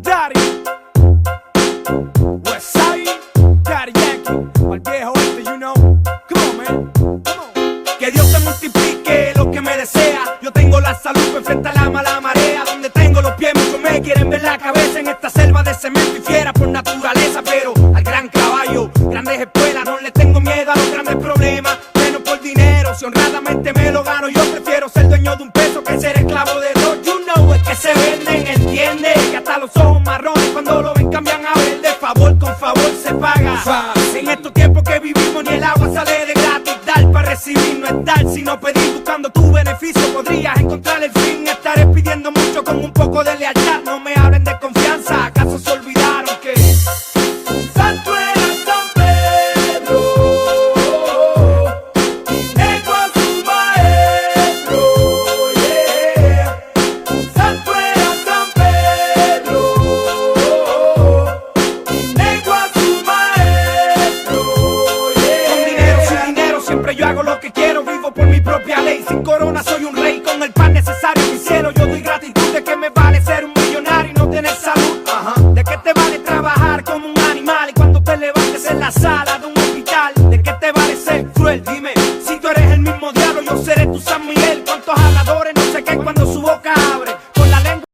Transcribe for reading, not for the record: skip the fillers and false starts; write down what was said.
Daddy Westside, Daddy Yankee, al viejo este, you know. Come on, man, come on. Que Dios te multiplique lo que me desea. Yo tengo la salud para enfrentar la mala marea. Donde tengo los pies muchos me quieren ver la cabeza. En esta selva de cemento y fiera por naturaleza. Pero al gran caballo, grandes espuelas. No le tengo miedo a los grandes problemas. Menos por dinero, si honradamente me lo gano. Yo prefiero ser dueño de un peso que ser esclavo de dos. You know, es que se venden, entiende. Que hasta los ojos marrones cuando lo ven cambian a verde. Favor con favor se paga. En estos tiempos que vivimos ni el agua sale de gratis. Dar para recibir no es dar, sino pedir. Buscando tu beneficio podrías encontrar el fin. Estaré pidiendo mucho con un poco de lealtad. No me hablen de confianza, ¿acaso se olvidaron que santo era San Pedro y negro a su maestro? Yeah. Santo era San Pedro y negro a su maestro. Yeah. Con dinero, sin dinero, siempre yo hago lo que quiero. Vivo por mi propia ley, sin corona soy un rey. Con el pan necesario